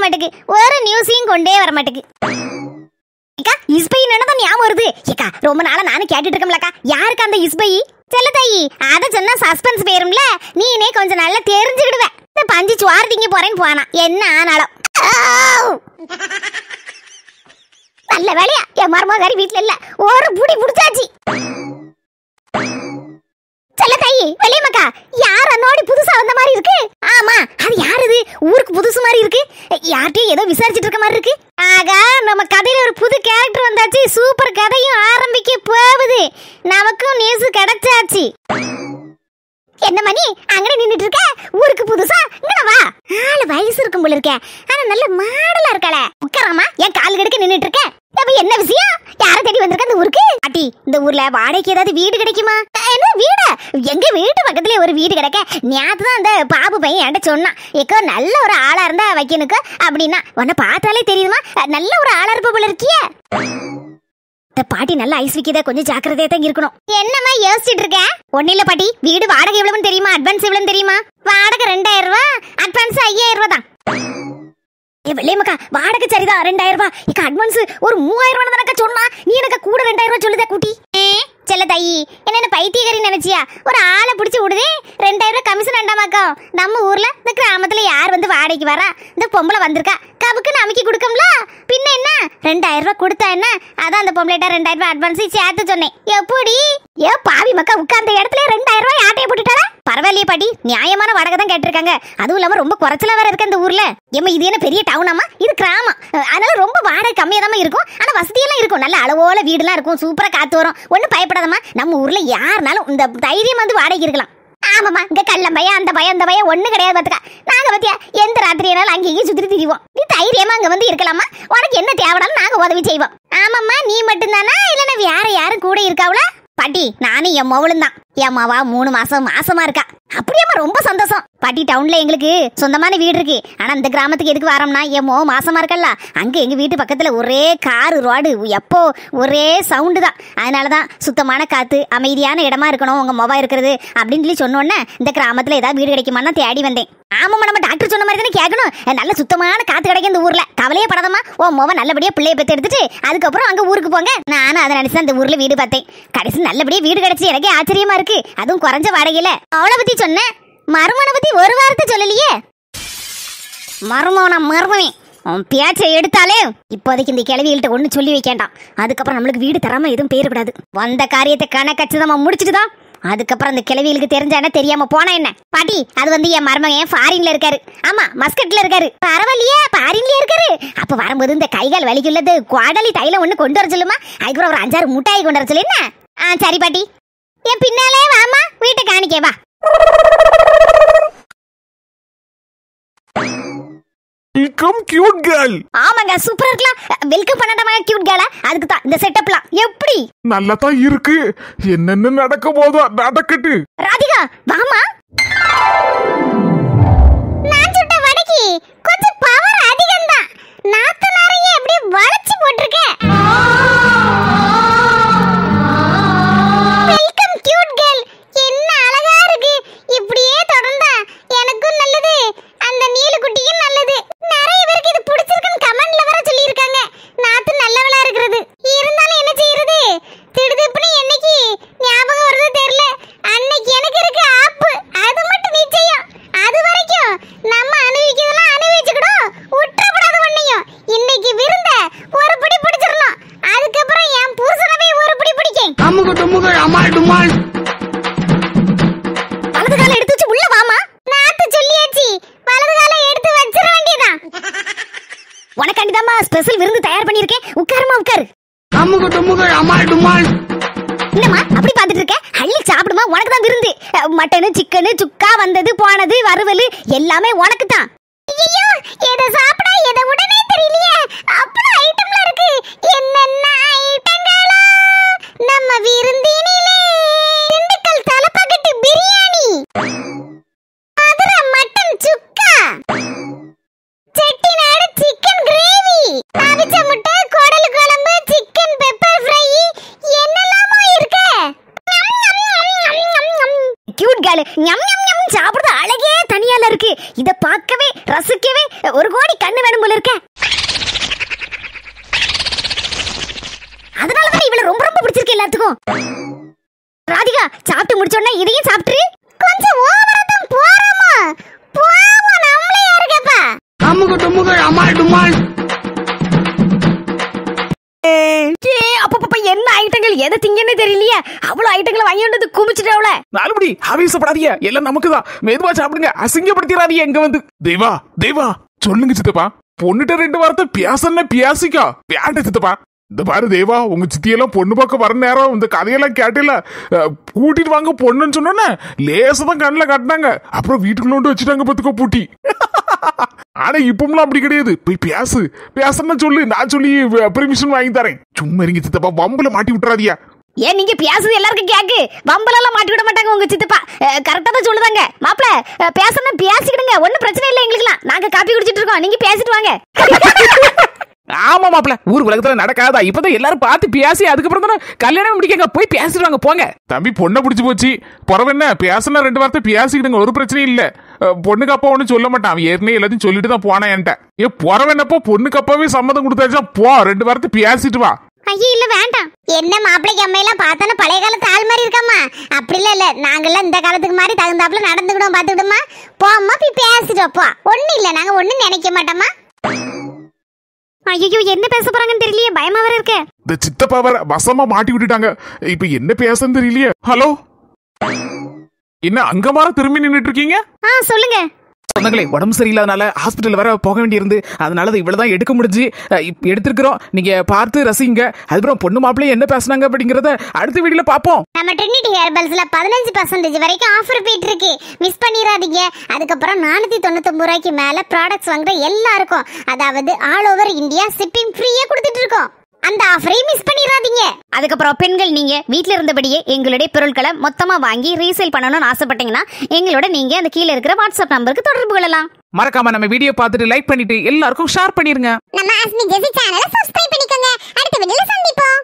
மாட்டேக்கு, ஒரு நியூஸையும் கொண்டே வர மாட்டேக்கு. ஏக்கா இஸ்பை என்னதான் ஞாபகம் வருது. ஏக்கா ரொம்ப நாளா நானும் கேட்டுட்டு இருக்கேன்லக்கா, யாருக்கு அந்த இஸ்பை? செல்ல தாயி, அதை சொன்னா சஸ்பென்ஸ் போயிரும்ல, நீனே கொஞ்சம் நல்லா தெரிஞ்சுக்கிடுவ. இந்த பஞ்சு சுவார் திங்க போறேன்னு போனா என்ன ஆனாலும். நல்ல வேலையா என் மருமகாரி வீட்டுல இல்ல, ஒரு புடி புடிச்சாச்சு. செல்ல தாயி, வெளியமாக்கா, யார் அந்தோடி புதுசா வந்த மாதிரி இருக்கு? ஆமா, அது யாருது? ஊருக்கு புதுசு மாதிரி இருக்கு, யார்கிட்டயும் ஏதோ விசாரிச்சுட்டு இருக்க மாதிரி இருக்கு. ஆகா, நம்ம கதையில ஒரு புது கேரக்டர் வந்தாச்சு, சூப்பர் கதையும் ஆரம்பிக்க போகுது, நமக்கும் நியூஸ் கிடைச்சாச்சு. என்ன மணி அங்கனே நின்னுட்டு இருக்க? ஊருக்கு புதுசா இங்க வா. 4 வயசு இருக்கும் போல இருக்கே, ஆனா நல்ல மாடலா இருக்கல. உட்காராமா, என் கால் கடுக்க நின்னுட்டு இருக்க. அப்ப என்ன விஷயம்? யார தேடி வந்திருக்க இந்த ஊருக்கு? ஆட்டி, இந்த ஊர்ல வாடகைக்கு ஏதாவது வீடு கிடைக்குமா? என்ன வீடு? எங்க வீட்டு பக்கத்துல ஒரு வீடு கிடைக்க. நேத்து தான் அந்த பாபு பையன் என்கிட்ட சொன்னான், ஏக்கோ நல்ல ஒரு ஆளா இருந்தா வைக்கணுக்கு அப்படின்னா. உன்னை பார்த்தாலே தெரியுமா நல்ல ஒரு ஆளா இருப்ப போல இருக்கிய. பாட்டி நல்ல ஐஸ் விக்கித, கொஞ்சம் ஜாக்கிரதையா தான் இருக்கணும். என்னமா யோசிச்சுட்டு இருக்க? ஒன்னும் இல்ல பாட்டி, வீடு வாடகை எவ்வளவுன்னு தெரியுமா? அட்வான்ஸ் எவ்வளவுன்னு தெரியுமா? வாடகை 2000 ரூபாய், அட்வான்ஸ் 5000 ரூபாய் தான். வெள்ளையம்மாக்கா, வாடகை சரிதான் 2000 ரூபாய். இக்க அட்வான்ஸ் ஒரு 3000 ரூபாய் தானக்கா சொன்னா, நீ எனக்கு கூட 2000 ரூபாய் சொல்லுதே கூட்டி. செல்ல தாயி, என்ன பைத்தியக்காரி நினைச்சியா? ஒரு ஆளை பிடிச்சி விடுதே 2000 ரூபாய் கமிஷன் வேண்டாமாக்கா. நம்ம ஊர்ல இந்த கிராமத்துல யார் வந்து வாடகைக்கு வரா? இந்த பொம்பளை வந்திருக்கா, கவுக்குன்னு அமைக்கி கொடுக்கம்ல, பின்ன என்ன 2000 ரூபாய் கொடுத்தா என்ன? அதான் அந்த பொம்பளைட்ட 2000 ரூபாய் அட்வான்ஸ் சேர்த்து சொன்னேன். எப்படி ஏ பாவி மக்கா, உட்கார்ந்த இடத்துல 2000 ரூபாய் ஆட்டையை போட்டுட்டாரா? பரவாயில்லையே பாட்டி, நியாயமான வாடகை தான் கேட்டிருக்காங்க. அதுவும் இல்லாம ரொம்ப குறைச்சலா வேற இருக்கு இந்த ஊர்ல. ஏமா இது என்ன பெரிய டவுனாமா? இது கிராமம், அதனால ரொம்ப வாடகை கம்மியா தான் இருக்கும். ஆனா வசதியெல்லாம் இருக்கும், நல்ல அளவோல வீடுலாம் இருக்கும், சூப்பரா காத்து வரும். ஒன்னும் பயப்படாதமா, நம்ம ஊர்ல யாருனாலும் இந்த தைரியம் வந்து வாடகைக்கு இருக்கலாம். ஆமாமா, இங்க கள்ளம் பையன் அந்த பையன் அந்த பையன் ஒண்ணு கிடையாது பாத்துக்கா. நாங்க பத்தியா எந்த ராத்திரியானாலும் அங்கேயும் சுத்தி திரிவோம். நீ தைரியமா அங்க வந்து இருக்கலாமா, உனக்கு என்ன தேவைனாலும் நாங்க உதவி செய்வோம். ஆமாம்மா, நீ மட்டும்தானா இல்லன்னா வேற யாரும் கூட இருக்காவுல? பாட்டி, நானும் என் மவளும் தான். என் மாவா 3 மாசமா இருக்கா. அப்படியாமா, ரொம்ப சந்தோஷம் பாட்டி. டவுன்ல எங்களுக்கு சொந்தமான வீடு இருக்கு, ஆனா இந்த கிராமத்துக்கு எதுக்கு வரோம்னா, என் மோ மாசமா இருக்கல்ல, அங்க எங்க வீட்டு பக்கத்துல ஒரே காரு ரோடு, எப்போ ஒரே சவுண்டு தான். அதனாலதான் சுத்தமான காத்து, அமைதியான இடமா இருக்கணும் உங்க மொபா இருக்கிறது அப்படின்னு சொல்லி சொன்னோன்னே இந்த கிராமத்துல ஏதாவது வீடு கிடைக்குமான்னு தேடி வந்தேன். ஆமாம்மா, நம்ம டாக்டர் சொன்ன மாதிரி தானே கேட்கணும். நல்ல சுத்தமான காத்து கிடைக்கும் இந்த ஊர்ல, கவலையே படாதமா. ஓ மொவ நல்லபடியா பிள்ளைய பெற்று எடுத்துட்டு அதுக்கப்புறம் அங்க ஊருக்கு போங்க. நானும் அதை நினைச்சு அந்த ஊர்ல வீடு பார்த்தேன். கடைசி நல்லபடியா வீடு கிடைச்சி எனக்கே ஆச்சரியமா இருக்கு, அதுவும் குறைஞ்ச வாடகையில. அவளை பத்தி சொன்ன, மருமனை பத்தி ஒரு வாரத்தை சொல்லலையே. மருமவன் பேச்சை எடுத்தாலே இப்போதைக்கு இந்த கிளவிகள்கிட்ட ஒண்ணு சொல்லி வைக்கேண்டாம். அதுக்கப்புறம் நம்மளுக்கு வீடு தராம எதுவும் பேரக்கூடாது. வந்த காரியத்தை கணக்கச்சிதமா முடிச்சுட்டுதான் அதுக்கப்புறம் அந்த கிளவிகளுக்கு தெரிஞ்சா என்ன, தெரியாம போனா என்ன. பாட்டி, அது வந்து என் மருமகன் ஃபாரின்ல இருக்காரு. ஆமா, மஸ்கட்ல இருக்காரு. பரவாயில்லையே, ஃபாரின்லயே இருக்காரு. அப்ப வரும்போது இந்த கைகால் வலிக்குள்ளது குவாடலி தைலம் ஒண்ணு கொண்டு வர சொல்லுமா, அதுக்கப்புறம் ஒரு 5-6 முட்டாய் கொண்டு வர சொல்லு என்ன. சரி பாட்டி, என் பின்னாலே வாமா, வீட்டை காணிக்கே வா. Welcome cute girl. ஆமாங்க, சூப்பரா இருக்கலாம். வெல்கம் பண்ணாதமா கியூட் கேர்ளா? அதுக்கு தான் இந்த செட்டப்லாம் எப்படி நல்லா தான் இருக்கு. என்னென்ன நடக்க போதோ நடக்கட்டு. ராதிகா வாமா. நான் சுட்ட வடக்கி கொஞ்சம் பவர் அதிகம் தான். நாத்து நிறைய எப்படி வளைச்சு போட்டுருக்க. Welcome cute girl. என்ன அழகா இருக்கு. இப்படியே தொடர்ந்தா எனக்கும் நல்லது, அந்த நீலக்குட்டியும் நல்லது. நிறைய பேருக்கு இது பிடிச்சிருக்குன்னு கமெண்ட்ல வர சொல்லி இருக்காங்க. நாத்து நல்லவளா இருக்குது. இருந்தாலும் என்ன செய்யறது, திடுதிப்புன்னு என்னைக்கு ஞாபகம் வருது தெரியல. அன்னைக்கு எனக்கு இருக்கு ஆப்பு, அது மட்டும் நிச்சயம். அது வரைக்கும் நம்ம அனுபவிக்கிறதெல்லாம் அனுபவிச்சுக்கிடும், விட்டுறப்படாத ஒண்ணையும். இன்னைக்கு விருந்த ஒரு பிடி பிடிச்சிடணும், அதுக்கப்புறம் என் புருஷனவே ஒரு பிடி பிடிக்கேன். வலது கால எடுத்து வச்சு உள்ள வாமா. நாத்து சொல்லியாச்சு, வலது கால எடுத்து வச்சிர வேண்டியதான். உனக்காண்டிதாம்மா ஸ்பெஷல் விருந்து தயார் பண்ணிருக்கேன். உட்காருமா, உட்காரு. என்னம்மா அப்படி பாத்துட்டு இருக்க? அள்ளி சாப்பிடுமா, உனக்கு தான் விருந்து. மட்டனு, சிக்கனு, சுக்கா, வந்தது போனது, வறுவல் எல்லாமே உனக்கு தான். ஐயோ, எதை சாப்பிட எதை உடனே தெரியலையே, அவ்வளவு ஐட்டம்ல இருக்கு. என்னென்ன ஐட்டங்களா நம்ம விருந்தினிலே. திண்டுக்கல் தலப்பாக்கட்டு பிரியாணி, மதுரை மட்டன் சுக்கா, செட்டிநாடு சிக்கன் கிரேவி, அவிச்ச முட்டை, குடல் குழம்பு, சிக்கன் பெப்பர் ஃப்ரை, என்னெல்லாமோ இருக்கு. கியூட் கேர்ள், ஞம் ஞம் ஞம் சாப்பிடுறது அழகே தனியால இருக்கு. இத பார்க்கவே ரசிக்கவே 1 கோடி கண்ணு வேணும் போல இருக்க. அதனாலதான் இவள ரொம்ப ரொம்ப பிடிச்சிருக்கு எல்லாத்துக்கும். ராதிகா சாப்பிட்டு முடிச்சோன்னா இதையும் சாப்பிட்டுரு. கொஞ்சம் ஓவரா தான் போறோமா? போவோம், நம்மளே யாருக்கப்பா? அம்முக டும்முக அமால் டுமால். அப்பப்ப என்ன ஐட்டங்கள் எதை திங்கன்னு தெரியலையே. அவ்வளவு ஐட்டங்களை வாங்கி வந்து குமிச்சிட்டவள. நாலுபடி ஆவேசப்படாதீங்க, எல்லாம் நமக்குதான். மெதுவா சாப்பிடுங்க, அசிங்கப்படுத்திடாதீங்க. எங்க வந்து தேவா தேவா சொல்லுங்க சித்தப்பா. பொண்ணுட்ட 2 வார்த்தை பேசன்னா பேசிக்கா. வேண்ட சித்தப்பா. இந்த பாரு தேவா, உங்க சித்தியெல்லாம் பொண்ணு பார்க்க வர நேரம் இந்த கதையெல்லாம் கேட்டில. கூட்டிட்டு வாங்க பொண்ணுன்னு சொன்னோன்னே லேசதான் கண்ணில் காட்டினாங்க. அப்புறம் வீட்டுக்குள்ள கொண்டு வச்சுட்டாங்க பத்துக்கோ பூட்டி. ஆனா இப்பமெல்லாம் அப்படி கிடையாது. போய் பேசுன்னு சொல்லு, நான் சொல்லி பெர்மிஷன் வாங்கி தரேன். சும்மா இருங்க சித்தப்பா, வம்புல மாட்டி விட்டுறாதியா. ஏன் நீங்க பேசுறது எல்லாருக்கும் கேக்கு. வம்பலெல்லாம் மாட்டி விட மாட்டாங்க உங்க சித்தப்பா. கரெக்டா தான் சொல்லுதாங்க. மாப்பிள பேசணும்னா பேசிக்கிடுங்க, ஒன்னும் பிரச்சனை இல்லை எங்களுக்குலாம். நாங்க காப்பி குடிச்சிட்டு இருக்கோம், நீங்க பேசிட்டு வாங்க. ஆமா மாப்பிள, ஊர் உலகத்துல நடக்காதா? இப்பதான் எல்லாரும் பார்த்து பேசி அதுக்கப்புறம் தானே கல்யாணம் முடிக்க. போய் பேசிட்டு வாங்க போங்க. தம்பி பொண்ணை பிடிச்சி போச்சு. என்ன பேசினா 2 வார்த்தை பேசிக்கிடுங்க, ஒரு பிரச்சனையும் இல்ல. பொண்ணுக்கு அப்பா ஒன்னும் சொல்ல மாட்டான். அவன் ஏற்கனவே எல்லாத்தையும் சொல்லிட்டு தான் போனா என்கிட்ட. பொறவனப்போ பொண்ணுக்கு அப்பாவே சம்மதம் கொடுத்தாச்சா, போ 2 வார்த்தை பேசிட்டு வா. ஐயா இல்ல வேண்டாம். என்ன மாப்பிளைக்கு அம்மையெல்லாம் பார்த்தானே பழைய காலத்து ஆள் மாதிரி இருக்காமா? அப்படி இல்ல நாங்கெல்லாம் இந்த காலத்துக்கு மாதிரி தகுந்தாப்புல நடந்துக்கிடும். பாத்துக்கிடுமா, போம்மா போய் பேசிட்டு போ. ஒன்னும் இல்ல, நாங்க ஒன்னும் நினைக்க மாட்டோமா. ஐயோ என்ன பேச போறாங்கன்னு தெரியலையே, பயமா வேற இருக்க. இந்த சித்தப்பா வேற வசமா மாட்டி விட்டுட்டாங்க. இப்ப என்ன பேசன்னு தெரியலையே. ஹலோ, என்ன அங்க மாற திரும்பி நின்னுட்டு இருக்கீங்க? சொல்லுங்க. சொந்தங்களே, உடம்பு சரியில்லாதனால ஹாஸ்பிட்டல் வர போக வேண்டியிருந்து, அதனால இவ்வளவுதான் எடுக்க முடிஞ்சு எடுத்திருக்கிறோம். நீங்க பார்த்து ரசிங்க. அதுக்கப்புறம் பொண்ணு மாப்பிள்ளைய என்ன பேசுனாங்க அப்படிங்கறத அடுத்த வீடியோல பாப்போம். நம்ம ட்ரினிட்டி ஹெர்பல்ஸ்ல 15% வரைக்கும் ஆஃபர் போயிட்டு இருக்கு, மிஸ் பண்ணிராதீங்க. அதுக்கப்புறம் 499 ரூபாய்க்கு மேல ப்ராடக்ட்ஸ் வாங்குற எல்லாருக்கும், அதாவது ஆல் ஓவர் இந்தியா ஷிப்பிங் ஃப்ரீயா கொடுத்துட்டு இருக்கோம். அந்த ஆஃபரை மிஸ் பண்ணிராதீங்க. அதுக்கப்புறம் பெண்கள் நீங்க வீட்ல இருந்தபடியே எங்களுடைய பொருட்களை மொத்தமா வாங்கி ரீசேல் பண்ணணும்னு ஆசைப்பட்டீங்கன்னா எங்களோட நீங்க அந்த கீழ இருக்கிற வாட்ஸ்அப் நம்பருக்கு தொடர்பு கொள்ளலாம். மறக்காம நம்ம வீடியோ பார்த்துட்டு லைக் பண்ணிட்டு எல்லாருக்கும் ஷேர் பண்ணிருங்க. நம்ம ஆஸ்மி ஜெசி சேனலை சப்ஸ்கிரைப் பண்ணிக்கோங்க. அடுத்த வீடியோல சந்திப்போம்.